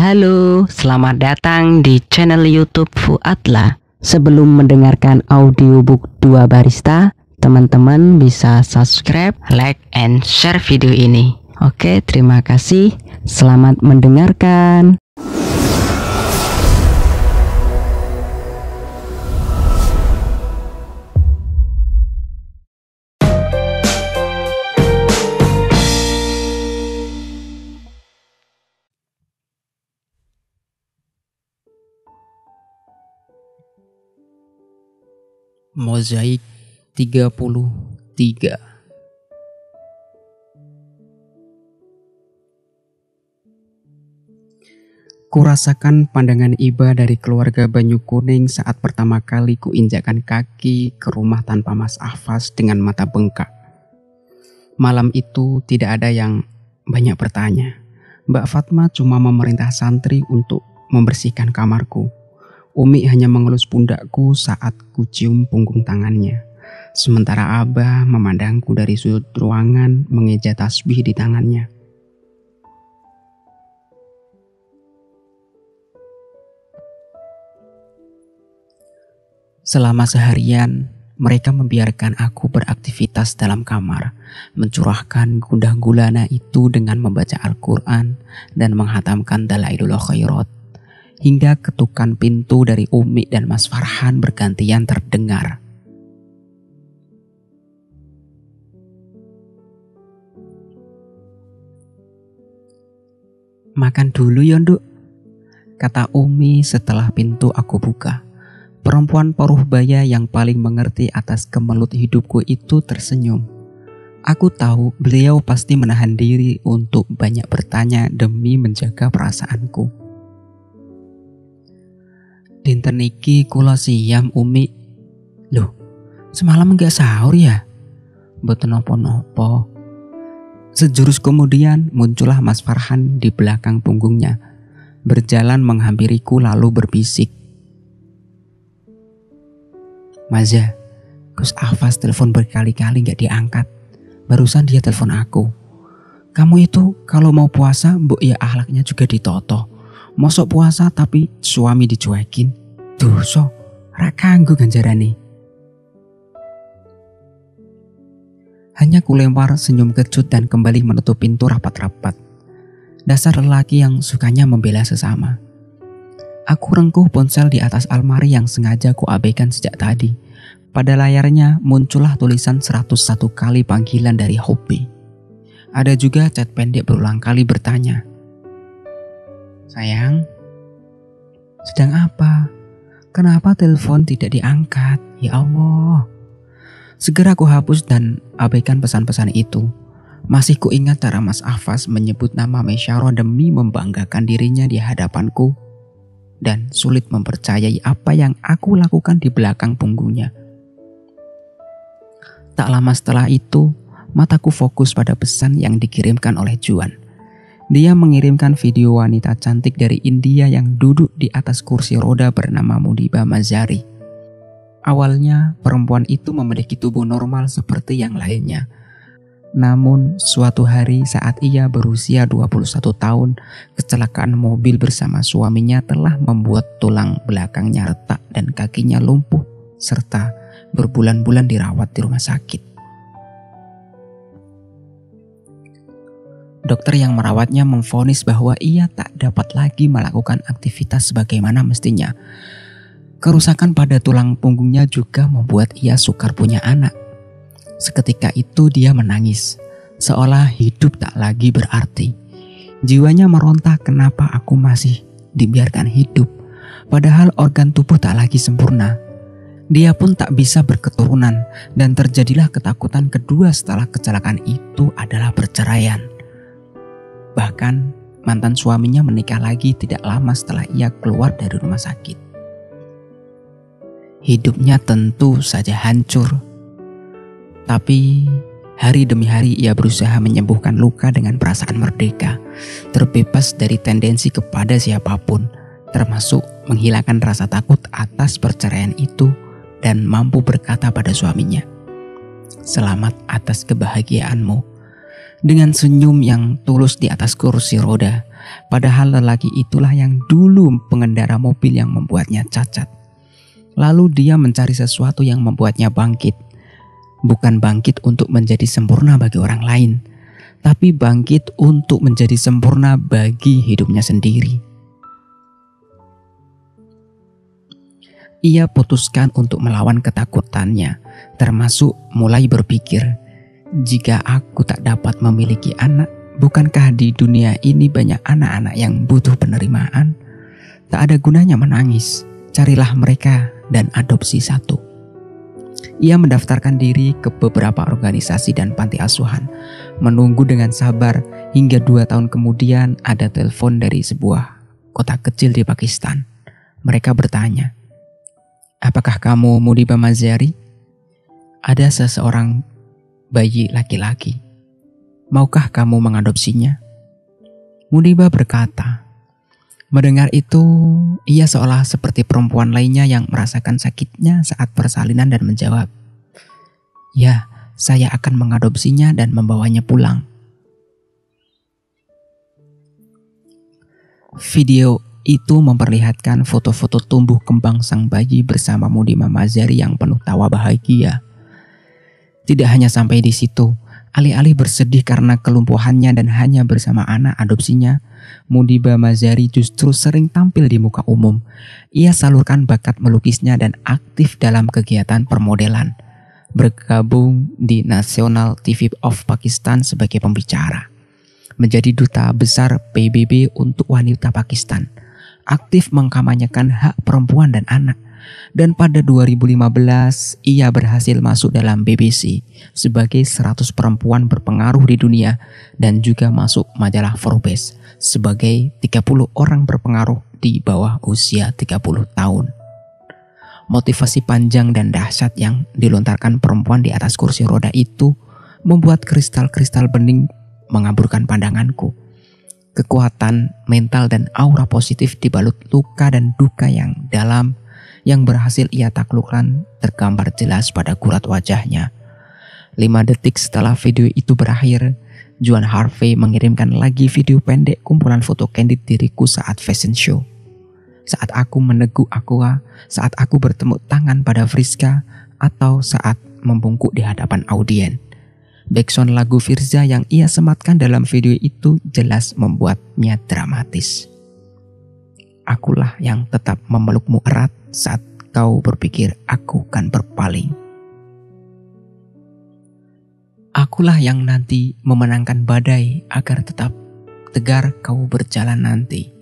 Halo, selamat datang di channel YouTube Fuadla. Sebelum mendengarkan audiobook 2 Barista, teman-teman bisa subscribe, like, and share video ini. Oke, terima kasih. Selamat mendengarkan. Mozaik 33. Kurasakan pandangan iba dari keluarga Banyu Kuning saat pertama kali kuinjakkan kaki ke rumah tanpa Mas Afas dengan mata bengkak. Malam itu tidak ada yang banyak bertanya. Mbak Fatma cuma memerintah santri untuk membersihkan kamarku. Umi hanya mengelus pundakku saat kucium punggung tangannya. Sementara Abah memandangku dari sudut ruangan mengeja tasbih di tangannya. Selama seharian, mereka membiarkan aku beraktivitas dalam kamar, mencurahkan gundah gulana itu dengan membaca Al-Quran dan menghatamkan Dalailul Khairat. Hingga ketukan pintu dari Umi dan Mas Farhan bergantian terdengar. "Makan dulu ya, Nduk," kata Umi setelah pintu aku buka. Perempuan paruh baya yang paling mengerti atas kemelut hidupku itu tersenyum. Aku tahu beliau pasti menahan diri untuk banyak bertanya demi menjaga perasaanku. "Dinten iki kula siam, Umi." "Loh, semalam enggak sahur ya?" "Mboten napa-napa." Sejurus kemudian muncullah Mas Farhan di belakang punggungnya, berjalan menghampiriku lalu berbisik, "Maza, Gus Afas telepon berkali-kali gak diangkat. Barusan dia telepon aku. Kamu itu kalau mau puasa mbok ya akhlaknya juga ditoto. Mosok puasa tapi suami dicuekin. Dosa, ra kanggo ganjarane." Hanya kulempar senyum kecut dan kembali menutup pintu rapat-rapat. Dasar lelaki yang sukanya membela sesama. Aku rengkuh ponsel di atas almari yang sengaja kuabaikan sejak tadi. Pada layarnya muncullah tulisan 101 kali panggilan dari Hobi. Ada juga chat pendek berulang kali bertanya, "Sayang, sedang apa? Kenapa telepon tidak diangkat? Ya Allah." Segera ku hapus dan abaikan pesan-pesan itu. Masih ku ingat cara Mas Afas menyebut nama Mesyaro demi membanggakan dirinya di hadapanku, dan sulit mempercayai apa yang aku lakukan di belakang punggungnya. Tak lama setelah itu, mataku fokus pada pesan yang dikirimkan oleh Juan. Dia mengirimkan video wanita cantik dari India yang duduk di atas kursi roda bernama Mudiba Mazari. Awalnya perempuan itu memiliki tubuh normal seperti yang lainnya. Namun suatu hari saat ia berusia 21 tahun, kecelakaan mobil bersama suaminya telah membuat tulang belakangnya retak dan kakinya lumpuh, serta berbulan-bulan dirawat di rumah sakit. Dokter yang merawatnya memvonis bahwa ia tak dapat lagi melakukan aktivitas sebagaimana mestinya. Kerusakan pada tulang punggungnya juga membuat ia sukar punya anak. Seketika itu dia menangis, seolah hidup tak lagi berarti. Jiwanya meronta, kenapa aku masih dibiarkan hidup, padahal organ tubuh tak lagi sempurna. Dia pun tak bisa berketurunan, dan terjadilah ketakutan kedua setelah kecelakaan itu adalah perceraian. Bahkan mantan suaminya menikah lagi tidak lama setelah ia keluar dari rumah sakit. Hidupnya tentu saja hancur. Tapi hari demi hari ia berusaha menyembuhkan luka dengan perasaan merdeka, terbebas dari tendensi kepada siapapun, termasuk menghilangkan rasa takut atas perceraian itu, dan mampu berkata pada suaminya, "Selamat atas kebahagiaanmu." Dengan senyum yang tulus di atas kursi roda, Padahal lelaki itulah yang dulu pengendara mobil yang membuatnya cacat. Lalu dia mencari sesuatu yang membuatnya bangkit. Bukan bangkit untuk menjadi sempurna bagi orang lain, tapi bangkit untuk menjadi sempurna bagi hidupnya sendiri. Ia putuskan untuk melawan ketakutannya, termasuk mulai berpikir, jika aku tak dapat memiliki anak, bukankah di dunia ini banyak anak-anak yang butuh penerimaan? Tak ada gunanya menangis, carilah mereka dan adopsi satu. Ia mendaftarkan diri ke beberapa organisasi dan panti asuhan, menunggu dengan sabar hingga 2 tahun kemudian ada telepon dari sebuah kota kecil di Pakistan. Mereka bertanya, "Apakah kamu Mudiba Mazari? Ada seseorang bayi laki-laki. Maukah kamu mengadopsinya?" Mudiba berkata. Mendengar itu, ia seolah seperti perempuan lainnya yang merasakan sakitnya saat persalinan dan menjawab, "Ya, saya akan mengadopsinya dan membawanya pulang." Video itu memperlihatkan foto-foto tumbuh kembang sang bayi bersama Mudiba Mazari yang penuh tawa bahagia. Tidak hanya sampai di situ, alih-alih bersedih karena kelumpuhannya dan hanya bersama anak adopsinya, Mudiba Mazari justru sering tampil di muka umum. Ia salurkan bakat melukisnya dan aktif dalam kegiatan permodelan. Bergabung di National TV of Pakistan sebagai pembicara. Menjadi duta besar PBB untuk wanita Pakistan. Aktif mengkampanyekan hak perempuan dan anak. Dan pada 2015 ia berhasil masuk dalam BBC sebagai 100 perempuan berpengaruh di dunia dan juga masuk majalah Forbes sebagai 30 orang berpengaruh di bawah usia 30 tahun. Motivasi panjang dan dahsyat yang dilontarkan perempuan di atas kursi roda itu membuat kristal-kristal bening mengaburkan pandanganku. Kekuatan mental dan aura positif dibalut luka dan duka yang dalam yang berhasil ia taklukkan tergambar jelas pada kurat wajahnya. 5 detik setelah video itu berakhir, Joan Harvey mengirimkan lagi video pendek kumpulan foto candid diriku saat fashion show. Saat aku meneguk Aqua, saat aku bertemu tangan pada Friska, atau saat membungkuk di hadapan audien. Backsound lagu Firza yang ia sematkan dalam video itu jelas membuatnya dramatis. Akulah yang tetap memelukmu erat saat kau berpikir aku kan berpaling. Akulah yang nanti memenangkan badai agar tetap tegar kau berjalan nanti.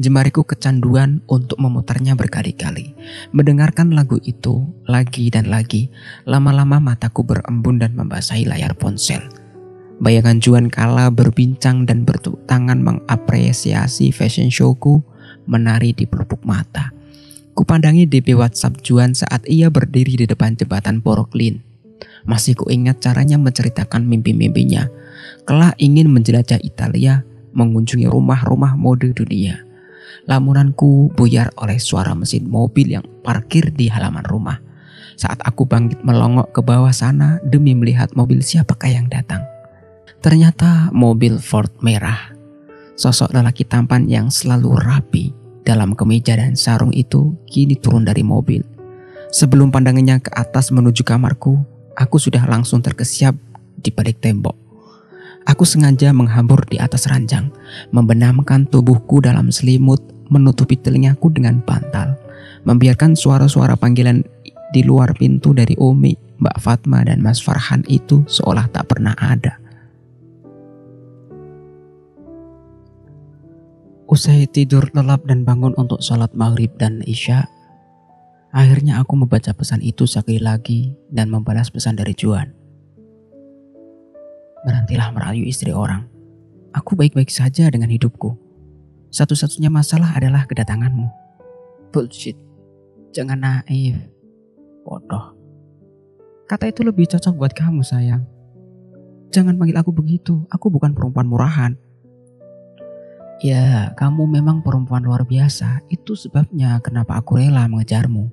Jemariku kecanduan untuk memutarnya berkali-kali. Mendengarkan lagu itu lagi dan lagi. Lama-lama mataku berembun dan membasahi layar ponsel. Bayangan Juan kala berbincang dan bertepuk tangan mengapresiasi fashion showku menari di pelupuk mata. Kupandangi DP WhatsApp Juan saat ia berdiri di depan jembatan Brooklyn. Masih kuingat caranya menceritakan mimpi-mimpinya. Kelak ingin menjelajah Italia, mengunjungi rumah-rumah mode dunia. Lamunanku buyar oleh suara mesin mobil yang parkir di halaman rumah. Saat aku bangkit melongok ke bawah sana demi melihat mobil siapakah yang datang. Ternyata mobil Ford merah. Sosok lelaki tampan yang selalu rapi dalam kemeja dan sarung itu kini turun dari mobil. Sebelum pandangannya ke atas menuju kamarku, aku sudah langsung terkesiap di balik tembok. Aku sengaja menghambur di atas ranjang, membenamkan tubuhku dalam selimut, menutupi telingaku dengan bantal, membiarkan suara-suara panggilan di luar pintu dari Umi, Mbak Fatma, dan Mas Farhan itu seolah tak pernah ada. Usai tidur lelap dan bangun untuk sholat maghrib dan isya, akhirnya aku membaca pesan itu sekali lagi dan membalas pesan dari Juan. Berhentilah merayu istri orang. Aku baik-baik saja dengan hidupku. Satu-satunya masalah adalah kedatanganmu. Bullshit. Jangan naif. Bodoh. Kata itu lebih cocok buat kamu, sayang. Jangan panggil aku begitu. Aku bukan perempuan murahan. Ya, kamu memang perempuan luar biasa. Itu sebabnya kenapa aku rela mengejarmu.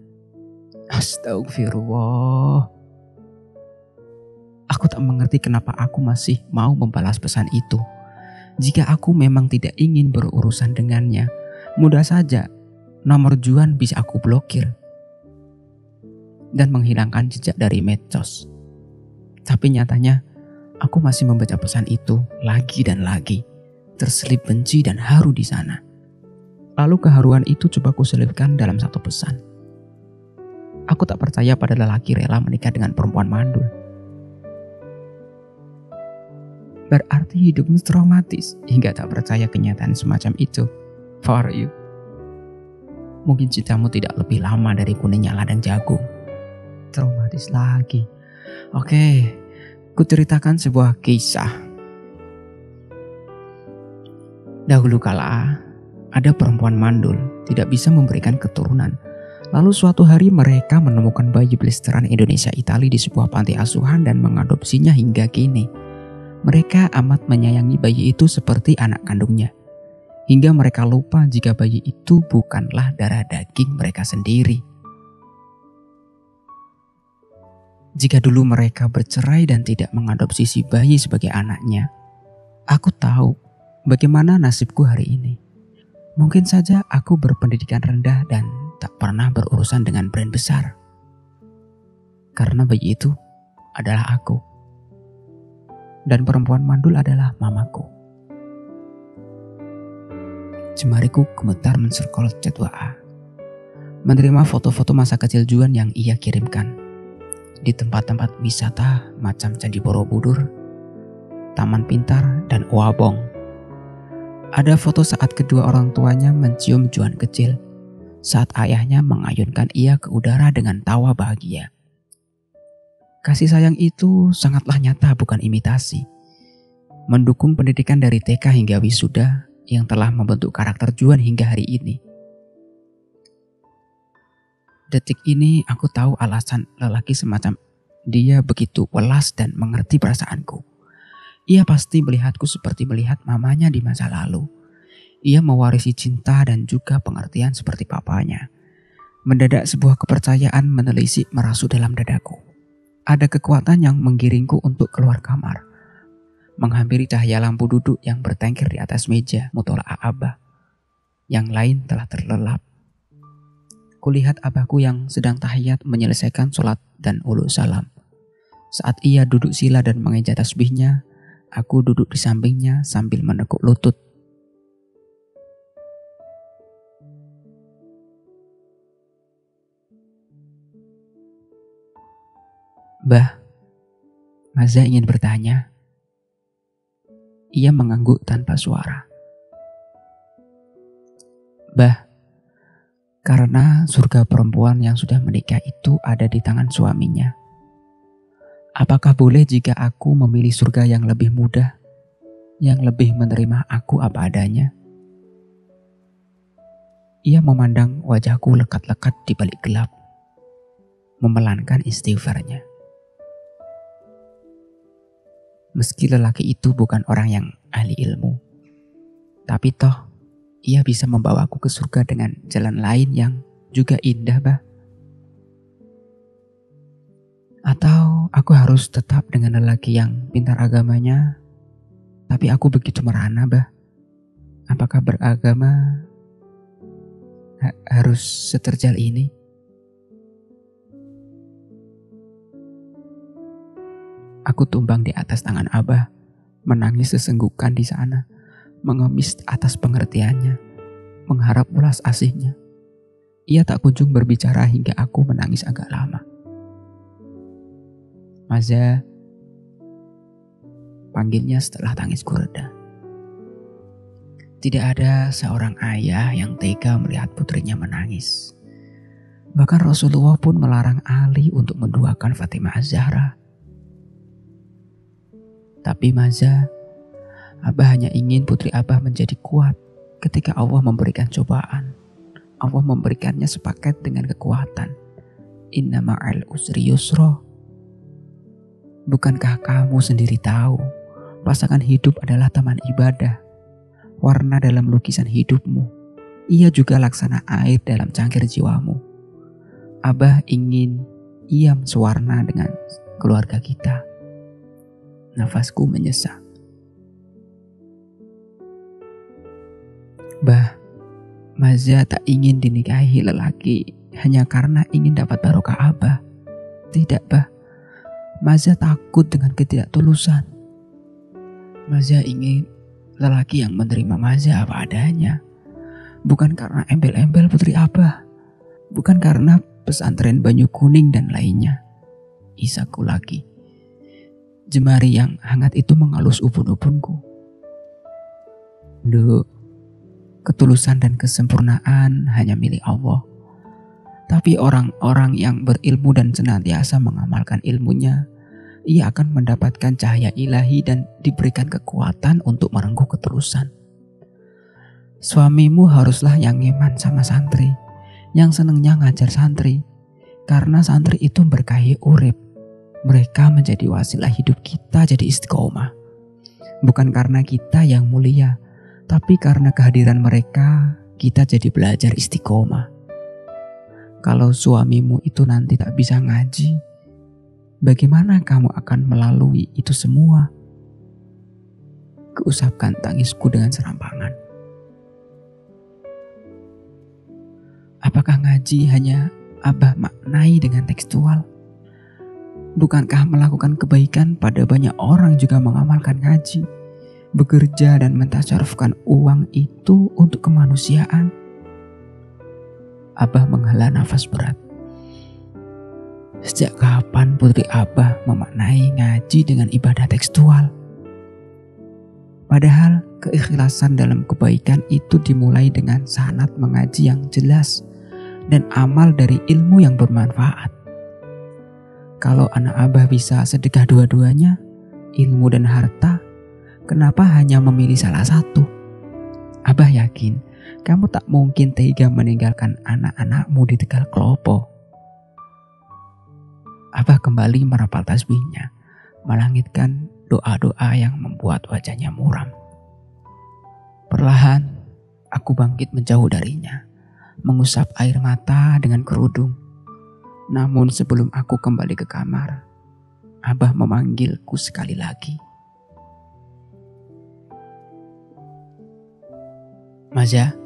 Astagfirullah. Aku tak mengerti kenapa aku masih mau membalas pesan itu. Jika aku memang tidak ingin berurusan dengannya, mudah saja nomor Juan bisa aku blokir dan menghilangkan jejak dari medsos. Tapi nyatanya aku masih membaca pesan itu lagi dan lagi, terselip benci dan haru di sana. Lalu keharuan itu coba kuselipkan dalam satu pesan. Aku tak percaya pada lelaki rela menikah dengan perempuan mandul. Berarti hidupmu traumatis hingga tak percaya kenyataan semacam itu. For you. Mungkin cintamu tidak lebih lama dari kuningnya ladang jagung. Traumatis lagi. Oke, kuceritakan sebuah kisah. Dahulu kala, ada perempuan mandul tidak bisa memberikan keturunan. Lalu suatu hari mereka menemukan bayi blasteran Indonesia Itali di sebuah panti asuhan dan mengadopsinya hingga kini. Mereka amat menyayangi bayi itu seperti anak kandungnya. Hingga mereka lupa jika bayi itu bukanlah darah daging mereka sendiri. Jika dulu mereka bercerai dan tidak mengadopsi si bayi sebagai anaknya, aku tahu bagaimana nasibku hari ini. Mungkin saja aku berpendidikan rendah dan tak pernah berurusan dengan brand besar. Karena bayi itu adalah aku. Dan perempuan mandul adalah mamaku. Jemariku gemetar men-scroll chat WA. Menerima foto-foto masa kecil Juan yang ia kirimkan. Di tempat-tempat wisata macam Candi Borobudur, Taman Pintar, dan Uabong. Ada foto saat kedua orang tuanya mencium Juan kecil, saat ayahnya mengayunkan ia ke udara dengan tawa bahagia. Kasih sayang itu sangatlah nyata, bukan imitasi. Mendukung pendidikan dari TK hingga wisuda yang telah membentuk karakter Juan hingga hari ini. Detik ini aku tahu alasan lelaki semacam dia begitu welas dan mengerti perasaanku. Ia pasti melihatku seperti melihat mamanya di masa lalu. Ia mewarisi cinta dan juga pengertian seperti papanya. Mendadak sebuah kepercayaan menelisik merasuk dalam dadaku. Ada kekuatan yang menggiringku untuk keluar kamar. Menghampiri cahaya lampu duduk yang bertengkir di atas meja mutolaa Abah. Yang lain telah terlelap. Kulihat abahku yang sedang tahiyat menyelesaikan sholat dan ulu salam. Saat ia duduk sila dan mengeja tasbihnya, aku duduk di sampingnya sambil menekuk lutut. Bah, Maza ingin bertanya. Ia mengangguk tanpa suara. Bah, karena surga perempuan yang sudah menikah itu ada di tangan suaminya. Apakah boleh jika aku memilih surga yang lebih mudah, yang lebih menerima aku apa adanya? Ia memandang wajahku lekat-lekat di balik gelap, memelankan istighfarnya. Meski lelaki itu bukan orang yang ahli ilmu, tapi toh ia bisa membawaku ke surga dengan jalan lain yang juga indah, bah. Atau aku harus tetap dengan lelaki yang pintar agamanya, tapi aku begitu merana, bah. Apakah beragama harus seterjal ini? Aku tumbang di atas tangan Abah, menangis sesenggukan di sana, mengemis atas pengertiannya, mengharap ulas asihnya. Ia tak kunjung berbicara hingga aku menangis agak lama. Maza, panggilnya setelah tangisku reda. Tidak ada seorang ayah yang tega melihat putrinya menangis. Bahkan Rasulullah pun melarang Ali untuk menduakan Fatimah Az-Zahra. Tapi Maza, Abah hanya ingin putri Abah menjadi kuat ketika Allah memberikan cobaan. Allah memberikannya sepaket dengan kekuatan. Inna ma'al usri yusra. Bukankah kamu sendiri tahu, pasangan hidup adalah teman ibadah, warna dalam lukisan hidupmu. Ia juga laksana air dalam cangkir jiwamu. Abah ingin ia sewarna dengan keluarga kita. Nafasku menyesak. Bah, Maza tak ingin dinikahi lelaki hanya karena ingin dapat barokah Abah. Tidak, Bah. Maza takut dengan ketidaktulusan. Maza ingin lelaki yang menerima Maza apa adanya. Bukan karena embel-embel putri Abah. Bukan karena pesantren Banyu Kuning dan lainnya. Isaku lagi. Jemari yang hangat itu mengalus ubun-ubunku. Duh, ketulusan dan kesempurnaan hanya milik Allah. Tapi orang-orang yang berilmu dan senantiasa mengamalkan ilmunya, ia akan mendapatkan cahaya ilahi dan diberikan kekuatan untuk merengkuh ketulusan. Suamimu haruslah yang ngeman sama santri, yang senengnya ngajar santri, karena santri itu berkahi urip. Mereka menjadi wasilah hidup kita jadi istiqomah. Bukan karena kita yang mulia, tapi karena kehadiran mereka, kita jadi belajar istiqomah. Kalau suamimu itu nanti tak bisa ngaji, bagaimana kamu akan melalui itu semua? Kuusapkan tangisku dengan serampangan. Apakah ngaji hanya Abah maknai dengan tekstual? Bukankah melakukan kebaikan pada banyak orang juga mengamalkan ngaji, bekerja dan mentasarufkan uang itu untuk kemanusiaan? Abah menghela nafas berat. Sejak kapan putri Abah memaknai ngaji dengan ibadah tekstual? Padahal keikhlasan dalam kebaikan itu dimulai dengan sanad mengaji yang jelas dan amal dari ilmu yang bermanfaat. Kalau anak Abah bisa sedekah dua-duanya, ilmu dan harta, kenapa hanya memilih salah satu? Abah yakin kamu tak mungkin tega meninggalkan anak-anakmu di Tegal Klopo. Abah kembali merapal tasbihnya, melangitkan doa-doa yang membuat wajahnya muram. Perlahan, aku bangkit menjauh darinya, mengusap air mata dengan kerudung. Namun sebelum aku kembali ke kamar, Abah memanggilku sekali lagi. Maza,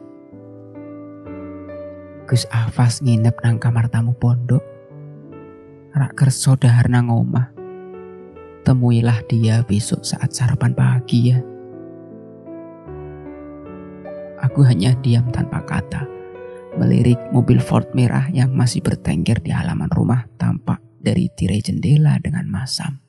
Gus Afas nginep nang kamar tamu pondok. Rak kerso dahar nang omah. Temuilah dia besok saat sarapan pagi ya. Aku hanya diam tanpa kata, melirik mobil Ford merah yang masih bertengger di halaman rumah tampak dari tirai jendela dengan masam.